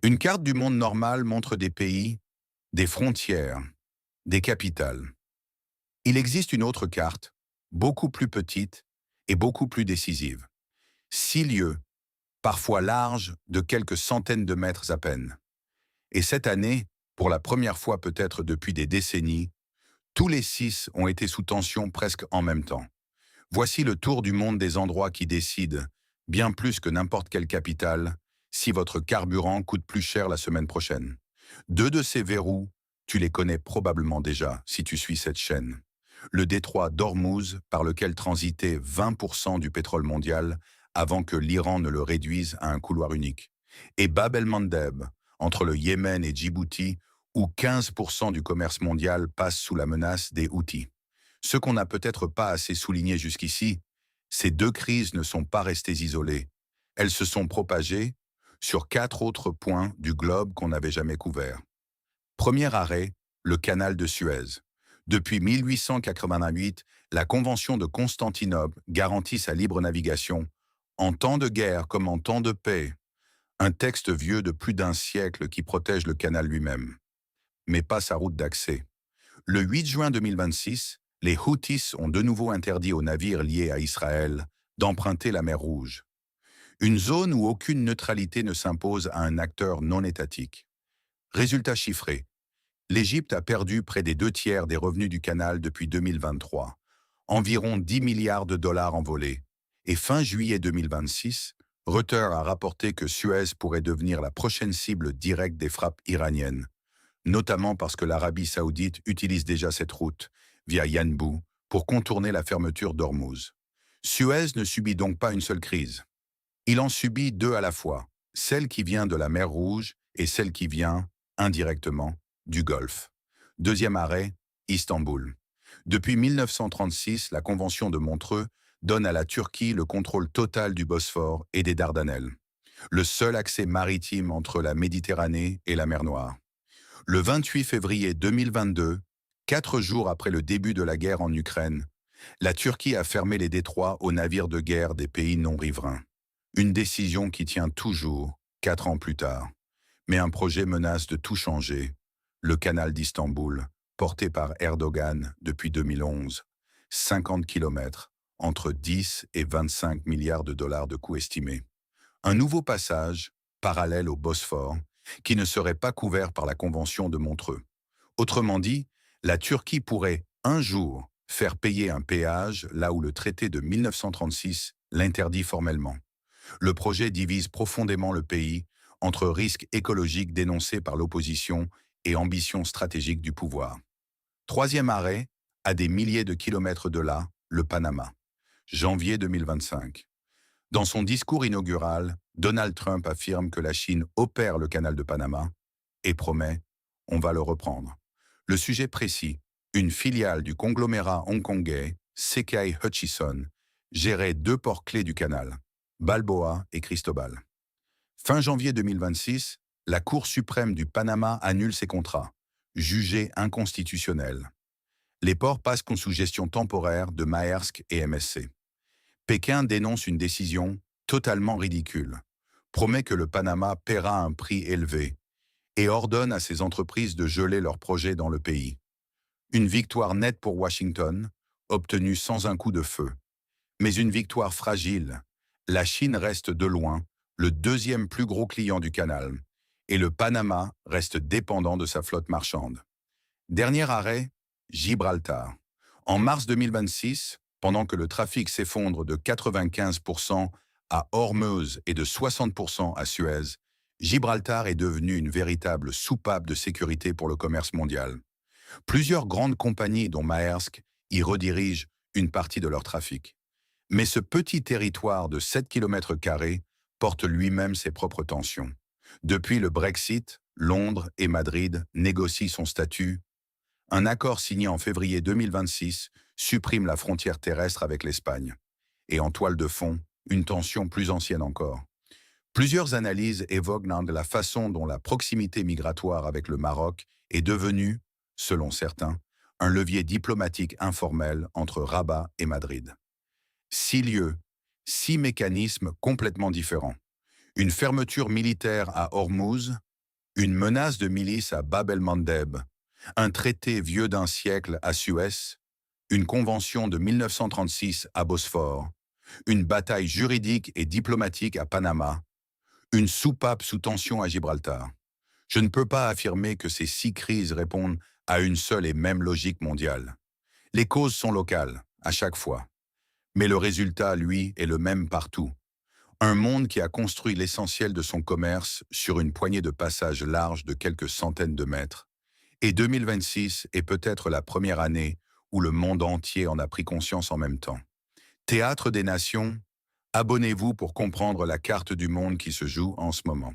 Une carte du monde normal montre des pays, des frontières, des capitales. Il existe une autre carte, beaucoup plus petite et beaucoup plus décisive. 6 lieux, parfois larges, de quelques centaines de mètres à peine. Et cette année, pour la première fois peut-être depuis des décennies, tous les 6 ont été sous tension presque en même temps. Voici le tour du monde des endroits qui décident, bien plus que n'importe quelle capitale, si votre carburant coûte plus cher la semaine prochaine. Deux de ces verrous, tu les connais probablement déjà si tu suis cette chaîne. Le détroit d'Ormuz, par lequel transitait 20% du pétrole mondial avant que l'Iran ne le réduise à un couloir unique. Et Bab el-Mandeb, entre le Yémen et Djibouti, où 15% du commerce mondial passe sous la menace des Houthis. Ce qu'on n'a peut-être pas assez souligné jusqu'ici, ces deux crises ne sont pas restées isolées. Elles se sont propagées sur 4 autres points du globe qu'on n'avait jamais couverts. Premier arrêt, le canal de Suez. Depuis 1888, la Convention de Constantinople garantit sa libre navigation, en temps de guerre comme en temps de paix. Un texte vieux de plus d'un siècle qui protège le canal lui-même, mais pas sa route d'accès. Le 8 juin 2026, les Houthis ont de nouveau interdit aux navires liés à Israël d'emprunter la mer Rouge. Une zone où aucune neutralité ne s'impose à un acteur non étatique. Résultat chiffré. L'Égypte a perdu près des 2 tiers des revenus du canal depuis 2023, environ 10 milliards de dollars envolés. Et fin juillet 2026, Reuters a rapporté que Suez pourrait devenir la prochaine cible directe des frappes iraniennes, notamment parce que l'Arabie saoudite utilise déjà cette route, via Yanbu, pour contourner la fermeture d'Ormuz. Suez ne subit donc pas une seule crise. Il en subit deux à la fois, celle qui vient de la mer Rouge et celle qui vient, indirectement, du Golfe. Deuxième arrêt, Istanbul. Depuis 1936, la Convention de Montreux donne à la Turquie le contrôle total du Bosphore et des Dardanelles, le seul accès maritime entre la Méditerranée et la mer Noire. Le 28 février 2022, 4 jours après le début de la guerre en Ukraine, la Turquie a fermé les détroits aux navires de guerre des pays non riverains. Une décision qui tient toujours, 4 ans plus tard. Mais un projet menace de tout changer. Le canal d'Istanbul, porté par Erdogan depuis 2011. 50 kilomètres, entre 10 et 25 milliards de dollars de coûts estimés. Un nouveau passage, parallèle au Bosphore, qui ne serait pas couvert par la Convention de Montreux. Autrement dit, la Turquie pourrait, un jour, faire payer un péage là où le traité de 1936 l'interdit formellement. Le projet divise profondément le pays entre risques écologiques dénoncés par l'opposition et ambitions stratégiques du pouvoir. Troisième arrêt, à des milliers de kilomètres de là, le Panama. Janvier 2025. Dans son discours inaugural, Donald Trump affirme que la Chine opère le canal de Panama et promet « on va le reprendre ». Le sujet précis, une filiale du conglomérat hongkongais Sekai Hutchison gérait 2 ports clés du canal, Balboa et Cristobal. Fin janvier 2026, la Cour suprême du Panama annule ces contrats, jugés inconstitutionnels. Les ports passent sous gestion temporaire de Maersk et MSC. Pékin dénonce une décision totalement ridicule, promet que le Panama paiera un prix élevé et ordonne à ses entreprises de geler leurs projets dans le pays. Une victoire nette pour Washington, obtenue sans un coup de feu. Mais une victoire fragile. La Chine reste de loin le deuxième plus gros client du canal et le Panama reste dépendant de sa flotte marchande. Dernier arrêt, Gibraltar. En mars 2026, pendant que le trafic s'effondre de 95% à Ormuz et de 60% à Suez, Gibraltar est devenu une véritable soupape de sécurité pour le commerce mondial. Plusieurs grandes compagnies, dont Maersk, y redirigent une partie de leur trafic. Mais ce petit territoire de 7 km² porte lui-même ses propres tensions. Depuis le Brexit, Londres et Madrid négocient son statut. Un accord signé en février 2026 supprime la frontière terrestre avec l'Espagne. Et en toile de fond, une tension plus ancienne encore. Plusieurs analyses évoquent la façon dont la proximité migratoire avec le Maroc est devenue, selon certains, un levier diplomatique informel entre Rabat et Madrid. 6 lieux, 6 mécanismes complètement différents. Une fermeture militaire à Ormuz, Une menace de milice à Bab el-Mandeb, un traité vieux d'un siècle à Suez, une convention de 1936 à Bosphore, une bataille juridique et diplomatique à Panama, une soupape sous tension à Gibraltar. Je ne peux pas affirmer que ces 6 crises répondent à une seule et même logique mondiale. Les causes sont locales, à chaque fois. Mais le résultat, lui, est le même partout. Un monde qui a construit l'essentiel de son commerce sur une poignée de passages larges de quelques centaines de mètres. Et 2026 est peut-être la première année où le monde entier en a pris conscience en même temps. Théâtre des nations, abonnez-vous pour comprendre la carte du monde qui se joue en ce moment.